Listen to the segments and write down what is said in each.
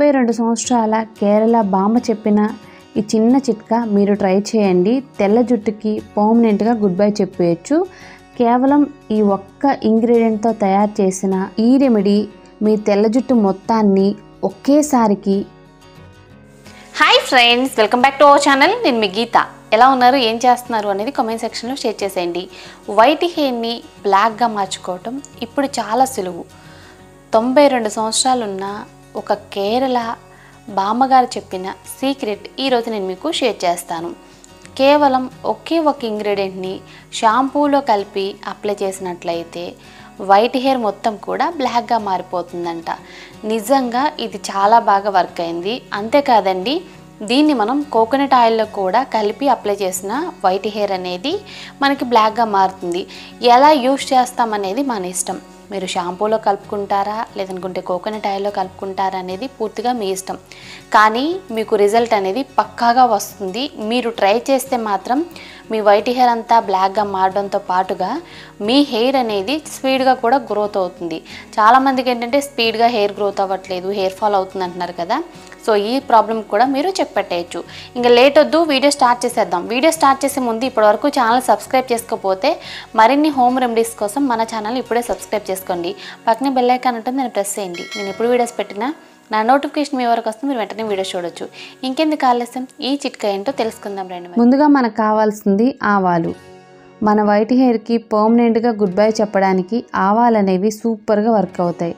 92 సంవత్సరాల కేరళ బామ్మ చెప్పిన ఈ చిన్న చిట్కా మీరు ట్రై చేయండి. తెల్ల జుట్టుకి పర్మనెంట్గా గుడ్ బై చెప్పేయచ్చు. కేవలం ఈ ఒక్క ఇంగ్రీడియంట్తో తయారు చేసిన ఈ రెమెడీ మీ తెల్ల జుట్టు మొత్తాన్ని ఒకేసారికి. Hi friends, welcome back to our channel. నేను మీ గీత. ఎలా ఉన్నారు, ఏం చేస్తున్నారు అనేది కామెంట్ సెక్షన్లో షేర్ చేసేయండి. వైట్ హెయిర్ని బ్లాక్గా మార్చుకోవటం ఇప్పుడు చాలా సులువు. 92 సంవత్సరాలున్న ఒక కేరళ బామ్మగారు చెప్పిన సీక్రెట్ ఈరోజు నేను మీకు షేర్ చేస్తాను. కేవలం ఒకే ఒక ఇంగ్రీడియంట్ని షాంపూలో కలిపి అప్లై చేసినట్లయితే వైట్ హెయిర్ మొత్తం కూడా బ్లాక్గా మారిపోతుందంట. నిజంగా ఇది చాలా బాగా వర్క్ అయింది. అంతేకాదండి, దీన్ని మనం కోకోనట్ ఆయిల్లో కూడా కలిపి అప్లై చేసిన వైట్ హెయిర్ అనేది మనకి బ్లాక్గా మారుతుంది. ఎలా యూస్ చేస్తామనేది మన ఇష్టం. మీరు షాంపూలో కలుపుకుంటారా లేదనుకుంటే కోకోనట్ ఆయిల్లో కలుపుకుంటారా అనేది పూర్తిగా మీ ఇష్టం. కానీ మీకు రిజల్ట్ అనేది పక్కాగా వస్తుంది. మీరు ట్రై చేస్తే మాత్రం మీ వైట్ హెయిర్ అంతా బ్లాక్గా మారడంతో పాటుగా మీ హెయిర్ అనేది స్పీడ్గా కూడా గ్రోత్ అవుతుంది. చాలామందికి ఏంటంటే స్పీడ్గా హెయిర్ గ్రోత్ అవ్వట్లేదు, హెయిర్ ఫాల్ అవుతుంది అంటున్నారు కదా. సో ఈ ప్రాబ్లం కూడా మీరు చెక్ పెట్టేయచ్చు. ఇంకా లేట్ వద్దు, వీడియో స్టార్ట్ చేసేద్దాం. వీడియో స్టార్ట్ చేసే ముందు ఇప్పటివరకు ఛానల్ సబ్స్క్రైబ్ చేసుకోకపోతే మరిన్ని హోమ్ రెమెడీస్ కోసం మన ఛానల్ ఇప్పుడే సబ్స్క్రైబ్ చేసుకోండి. పక్కనే బెల్ ఐకాన్ ఉంటుంది, నేను ప్రెస్ చేయండి. నేను ఎప్పుడు వీడియోస్ పెట్టినా నా నోటిఫికేషన్ మీ వరకు వస్తుంది, మీరు వెంటనే వీడియో చూడొచ్చు. ఇంకెందుకు ఆలస్యం, ఈ చిట్కా ఏంటో తెలుసుకుందాం రండి. ముందుగా మనకు కావాల్సింది ఆవాలు. మన వైట్ హెయిర్కి పర్మనెంట్గా గుడ్ బై చెప్పడానికి ఆవాలు అనేవి సూపర్గా వర్క్ అవుతాయి.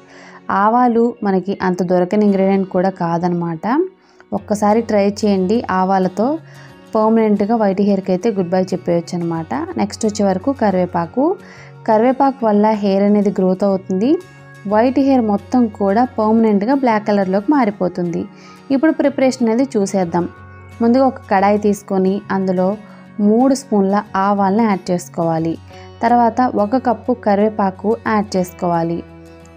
ఆవాలు మనకి అంత దొరకని ఇంగ్రీడియంట్ కూడా కాదనమాట. ఒక్కసారి ట్రై చేయండి. ఆవాలతో పర్మనెంట్గా వైట్ హెయిర్కి అయితే గుడ్ బై చెప్పేయచ్చు అనమాట. నెక్స్ట్ వచ్చే వరకు కరివేపాకు వల్ల హెయిర్ అనేది గ్రోత్ అవుతుంది. వైట్ హెయిర్ మొత్తం కూడా పర్మనెంట్గా బ్లాక్ కలర్లోకి మారిపోతుంది. ఇప్పుడు ప్రిపరేషన్ అనేది చూసేద్దాం. ముందుగా ఒక కడాయి తీసుకొని అందులో 3 స్పూన్ల ఆవాలను యాడ్ చేసుకోవాలి. తర్వాత 1 కప్పు కరివేపాకు యాడ్ చేసుకోవాలి.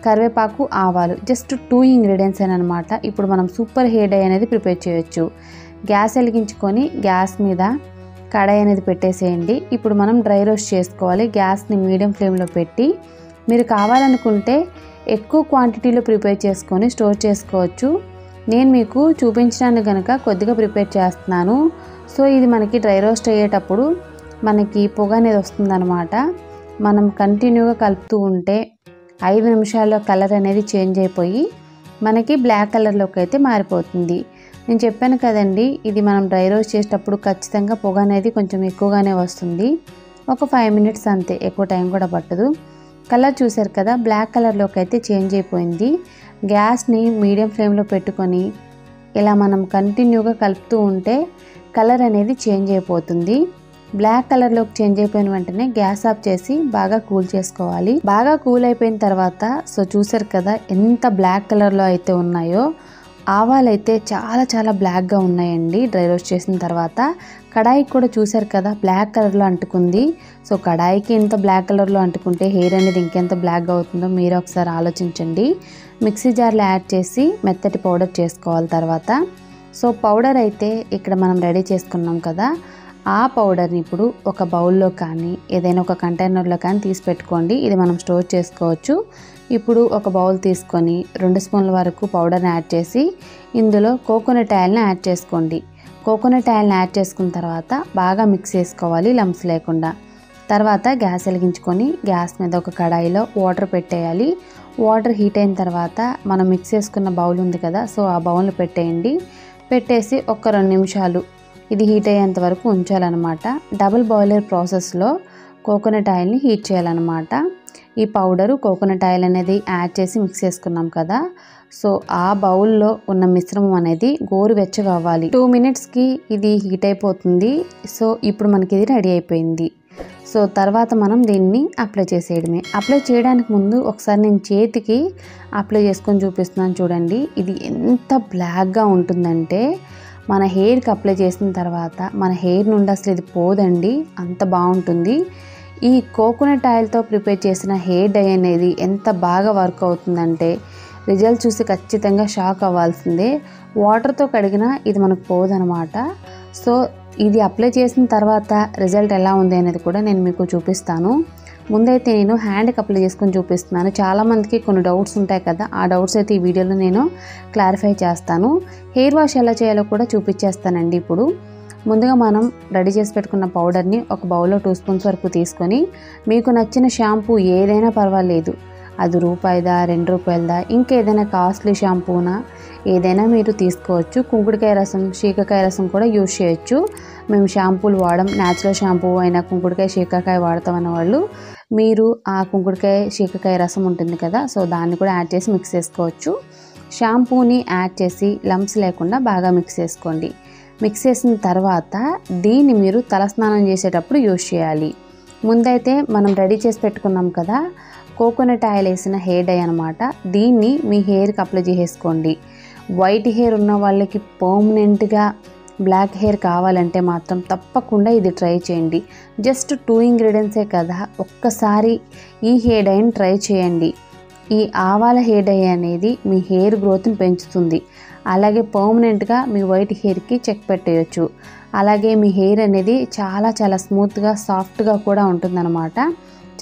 కరివేపాకు, ఆవాలు జస్ట్ 2 ఇంగ్రీడియంట్స్ అనమాట. ఇప్పుడు మనం సూపర్ హెయిర్ డై అనేది ప్రిపేర్ చేయొచ్చు. గ్యాస్ వెలిగించుకొని గ్యాస్ మీద కడాయి అనేది పెట్టేసేయండి. ఇప్పుడు మనం డ్రై రోస్ట్ చేసుకోవాలి. గ్యాస్ని మీడియం ఫ్లేమ్లో పెట్టి, మీరు కావాలనుకుంటే ఎక్కువ క్వాంటిటీలో ప్రిపేర్ చేసుకొని స్టోర్ చేసుకోవచ్చు. నేను మీకు చూపించడానికి కనుక కొద్దిగా ప్రిపేర్ చేస్తున్నాను. సో ఇది మనకి డ్రై రోస్ట్ అయ్యేటప్పుడు మనకి పొగ అనేది వస్తుందన్నమాట. మనం కంటిన్యూగా కలుపుతూ ఉంటే 5 నిమిషాల్లో కలర్ అనేది చేంజ్ అయిపోయి మనకి బ్లాక్ కలర్లోకి అయితే మారిపోతుంది. నేను చెప్పాను కదండి, ఇది మనం డ్రై రోస్ట్ చేసేటప్పుడు ఖచ్చితంగా పొగ అనేది కొంచెం ఎక్కువగానే వస్తుంది. ఒక 5 మినిట్స్ అంతే, ఎక్కువ టైం కూడా పట్టదు. కలర్ చూసారు కదా, బ్లాక్ కలర్లోకి అయితే చేంజ్ అయిపోయింది. గ్యాస్ని మీడియం ఫ్లేమ్లో పెట్టుకొని ఇలా మనం కంటిన్యూగా కలుపుతూ ఉంటే కలర్ అనేది చేంజ్ అయిపోతుంది. బ్లాక్ కలర్లోకి చేంజ్ అయిపోయిన వెంటనే గ్యాస్ ఆఫ్ చేసి బాగా కూల్ చేసుకోవాలి. బాగా కూల్ అయిపోయిన తర్వాత సో చూసారు కదా ఎంత బ్లాక్ కలర్లో అయితే ఉన్నాయో. ఆవాలు అయితే చాలా చాలా బ్లాక్గా ఉన్నాయండి డ్రై రోస్ట్ చేసిన తర్వాత. కడాయికి కూడా చూసారు కదా బ్లాక్ కలర్లో అంటుకుంది. సో కడాయికి ఎంత బ్లాక్ కలర్లో అంటుకుంటే హెయిర్ అనేది ఇంకెంత బ్లాక్గా అవుతుందో మీరు ఒకసారి ఆలోచించండి. మిక్సీ జార్లో యాడ్ చేసి మెత్తటి పౌడర్ చేసుకోవాలి తర్వాత. సో పౌడర్ అయితే ఇక్కడ మనం రెడీ చేసుకున్నాం కదా, ఆ పౌడర్ని ఇప్పుడు ఒక బౌల్లో కానీ ఏదైనా ఒక కంటైనర్లో కానీ తీసి పెట్టుకోండి. ఇది మనం స్టోర్ చేసుకోవచ్చు. ఇప్పుడు ఒక బౌల్ తీసుకొని 2 స్పూన్ల వరకు పౌడర్ని యాడ్ చేసి ఇందులో కోకోనట్ ఆయిల్ని యాడ్ చేసుకోండి. కోకోనట్ ఆయిల్ని యాడ్ చేసుకున్న తర్వాత బాగా మిక్స్ చేసుకోవాలి లంప్స్ లేకుండా. తర్వాత గ్యాస్ వెలిగించుకొని గ్యాస్ మీద ఒక కడాయిలో వాటర్ పెట్టేయాలి. వాటర్ హీట్ అయిన తర్వాత మనం మిక్స్ చేసుకున్న బౌల్ ఉంది కదా, సో ఆ బౌల్ని పెట్టేయండి. పెట్టేసి ఒక 2 నిమిషాలు ఇది హీట్ అయ్యేంత వరకు ఉంచాలన్నమాట. డబుల్ బాయిలర్ ప్రాసెస్లో కోకోనట్ ఆయిల్ని హీట్ చేయాలన్నమాట. ఈ పౌడరు కోకోనట్ ఆయిల్ అనేది యాడ్ చేసి మిక్స్ చేసుకున్నాం కదా, సో ఆ బౌల్లో ఉన్న మిశ్రమం అనేది గోరువెచ్చగా అవ్వాలి. 2 మినిట్స్కి ఇది హీట్ అయిపోతుంది. సో ఇప్పుడు మనకి ఇది రెడీ అయిపోయింది. సో తర్వాత మనం దీన్ని అప్లై చేసేయడమే. అప్లై చేయడానికి ముందు ఒకసారి నేను చేతికి అప్లై చేసుకొని చూపిస్తున్నాను చూడండి. ఇది ఎంత బ్లాక్గా ఉంటుందంటే మన హెయిర్కి అప్లై చేసిన తర్వాత మన హెయిర్ నుండి అసలు ఇది పోదండి, అంత బాగుంటుంది. ఈ కోకోనట్ ఆయిల్తో ప్రిపేర్ చేసిన హెయిర్ డై అనేది ఎంత బాగా వర్క్ అవుతుందంటే రిజల్ట్ చూసి ఖచ్చితంగా షాక్ అవ్వాల్సిందే. వాటర్తో కడిగినా ఇది మనకు పోదనమాట. సో ఇది అప్లై చేసిన తర్వాత రిజల్ట్ ఎలా ఉంది అనేది కూడా నేను మీకు చూపిస్తాను. ముందైతే నేను హ్యాండ్కి అప్లై చేసుకొని చూపిస్తున్నాను. చాలామందికి కొన్ని డౌట్స్ ఉంటాయి కదా, ఆ డౌట్స్ అయితే ఈ వీడియోలో నేను క్లారిఫై చేస్తాను. హెయిర్ వాష్ ఎలా చేయాలో కూడా చూపించేస్తానండి. ఇప్పుడు ముందుగా మనం రెడీ చేసి పెట్టుకున్న పౌడర్ని ఒక బౌల్లో 2 స్పూన్స్ వరకు తీసుకొని, మీకు నచ్చిన షాంపూ ఏదైనా పర్వాలేదు, అది రూపాయిదా 2 రూపాయలదా ఇంకేదైనా కాస్ట్లీ షాంపూనా ఏదైనా మీరు తీసుకోవచ్చు. కుంకుడుకాయ రసం, శీకాకాయ రసం కూడా యూజ్ చేయొచ్చు. మేము షాంపూలు వాడడం, న్యాచురల్ షాంపూ అయినా కుంకుడుకాయ శీకాకాయ వాడతామన్న వాళ్ళు మీరు ఆ కుంకుడుకాయ శీకాకాయ రసం ఉంటుంది కదా, సో దాన్ని కూడా యాడ్ చేసి మిక్స్ చేసుకోవచ్చు. షాంపూని యాడ్ చేసి లంప్స్ లేకుండా బాగా మిక్స్ చేసుకోండి. మిక్స్ చేసిన తర్వాత దీన్ని మీరు తలస్నానం చేసేటప్పుడు యూజ్ చేయాలి. ముందైతే మనం రెడీ చేసి పెట్టుకున్నాం కదా కోకోనట్ ఆయిల్ వేసిన హెయిర్ డై అనమాట, దీన్ని మీ హెయిర్కి అప్లై చేసేసుకోండి. వైట్ హెయిర్ ఉన్న వాళ్ళకి పర్మనెంట్గా బ్లాక్ హెయిర్ కావాలంటే మాత్రం తప్పకుండా ఇది ట్రై చేయండి. జస్ట్ 2 ఇంగ్రీడియంట్సే కదా, ఒక్కసారి ఈ హెయిర్ డైని ట్రై చేయండి. ఈ ఆవాల హెయిర్ డై అనేది మీ హెయిర్ గ్రోత్ని పెంచుతుంది. అలాగే పర్మనెంట్గా మీ వైట్ హెయిర్కి చెక్ పెట్టేయచ్చు. అలాగే మీ హెయిర్ అనేది చాలా చాలా స్మూత్గా, సాఫ్ట్గా కూడా ఉంటుందన్నమాట.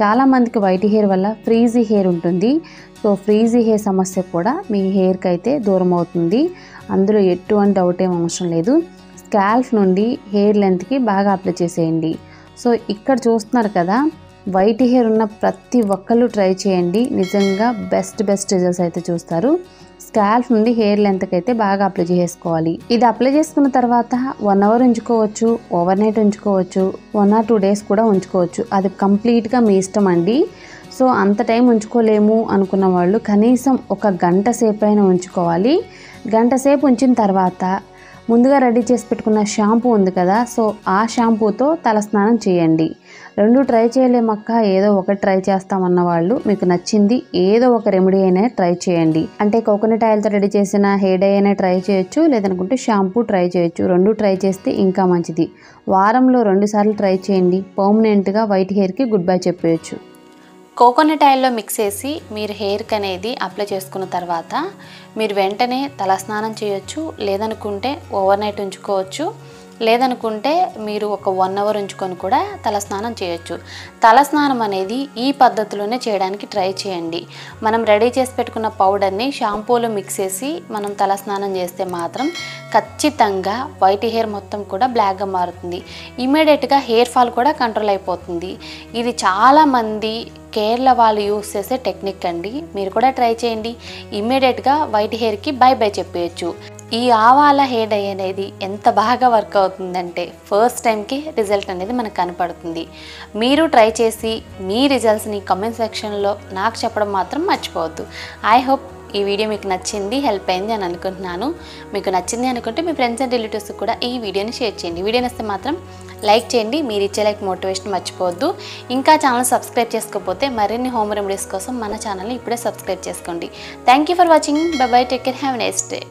చాలామందికి వైట్ హెయిర్ వల్ల ఫ్రీజీ హెయిర్ ఉంటుంది. సో ఫ్రీజీ హెయిర్ సమస్య కూడా మీ హెయిర్కి అయితే దూరం అవుతుంది. అందులో ఎటువంటి డౌట్ ఏం అవసరం లేదు. స్కాల్ఫ్ నుండి హెయిర్ లెంత్కి బాగా అప్లై చేసేయండి. సో ఇక్కడ చూస్తున్నారు కదా, వైట్ హెయిర్ ఉన్న ప్రతి ఒక్కళ్ళు ట్రై చేయండి. నిజంగా బెస్ట్ రిజల్ట్స్ అయితే చూస్తారు. స్కాల్ఫ్ నుండి హెయిర్ లెంత్కి అయితే బాగా అప్లై చేసుకోవాలి. ఇది అప్లై చేసుకున్న తర్వాత 1 అవర్ ఉంచుకోవచ్చు, ఓవర్ నైట్ ఉంచుకోవచ్చు, 1 or 2 days కూడా ఉంచుకోవచ్చు. అది కంప్లీట్గా మీ ఇష్టం అండి. సో అంత టైం ఉంచుకోలేము అనుకున్న వాళ్ళు కనీసం 1 గంట సేపు అయినా ఉంచుకోవాలి. గంట సేపు ఉంచిన తర్వాత ముందుగా రెడీ చేసి పెట్టుకున్న షాంపూ ఉంది కదా, సో ఆ షాంపూతో తలస్నానం చేయండి. 2 ట్రై చేయలేమక్క, ఏదో ఒకటి ట్రై చేస్తామన్న వాళ్ళు మీకు నచ్చింది ఏదో ఒక రెమెడీ అయినా ట్రై చేయండి. అంటే కోకోనట్ ఆయిల్తో రెడీ చేసిన హెయిర్ డై అయినా ట్రై చేయొచ్చు, లేదనుకుంటే షాంపూ ట్రై చేయొచ్చు. 2 ట్రై చేస్తే ఇంకా మంచిది. వారంలో 2 సార్లు ట్రై చేయండి. పర్మనెంట్గా వైట్ హెయిర్కి గుడ్ బై చెప్పేయచ్చు. కోకోనట్ ఆయిల్లో మిక్స్ చేసి మీరు హెయిర్కి అనేది అప్లై చేసుకున్న తర్వాత మీరు వెంటనే తలస్నానం చేయొచ్చు, లేదనుకుంటే ఓవర్ నైట్ ఉంచుకోవచ్చు, లేదనుకుంటే మీరు ఒక 1 అవర్ ఉంచుకొని కూడా తలస్నానం చేయొచ్చు. తలస్నానం అనేది ఈ పద్ధతిలోనే చేయడానికి ట్రై చేయండి. మనం రెడీ చేసి పెట్టుకున్న పౌడర్ని షాంపూలో మిక్స్ చేసి మనం తలస్నానం చేస్తే మాత్రం ఖచ్చితంగా వైట్ హెయిర్ మొత్తం కూడా బ్లాక్గా మారుతుంది. ఇమీడియట్గా హెయిర్ ఫాల్ కూడా కంట్రోల్ అయిపోతుంది. ఇది చాలామంది కేరళ వాళ్ళు యూస్ చేసే టెక్నిక్ అండి. మీరు కూడా ట్రై చేయండి. ఇమ్మీడియట్గా వైట్ హెయిర్కి బై బై చెప్పేయచ్చు. ఈ ఆవాల హెయిర్ డై అనేది ఎంత బాగా వర్క్ అవుతుందంటే ఫస్ట్ టైంకి రిజల్ట్ అనేది మనకు కనపడుతుంది. మీరు ట్రై చేసి మీ రిజల్ట్స్ని కామెంట్ సెక్షన్లో నాకు చెప్పడం మాత్రం మర్చిపోవద్దు. ఐ హోప్ ఈ వీడియో మీకు నచ్చింది, హెల్ప్ అయింది అని అనుకుంటున్నాను. మీకు నచ్చింది అనుకుంటే మీ ఫ్రెండ్స్ అండ్ రిలేటివ్స్ కూడా ఈ వీడియోని షేర్ చేయండి. వీడియో నచ్చితే మాత్రం లైక్ చేయండి. మీరు ఇచ్చే లైక్ మోటివేషన్ మర్చిపోవద్దు. ఇంకా ఛానల్ సబ్స్క్రైబ్ చేసుకోకపోతే మరిన్ని హోమ్ రెమెడీస్ కోసం మన ఛానల్ని ఇప్పుడే సబ్స్క్రైబ్ చేసుకోండి. Thank you for watching. By by, take care, have a nice day.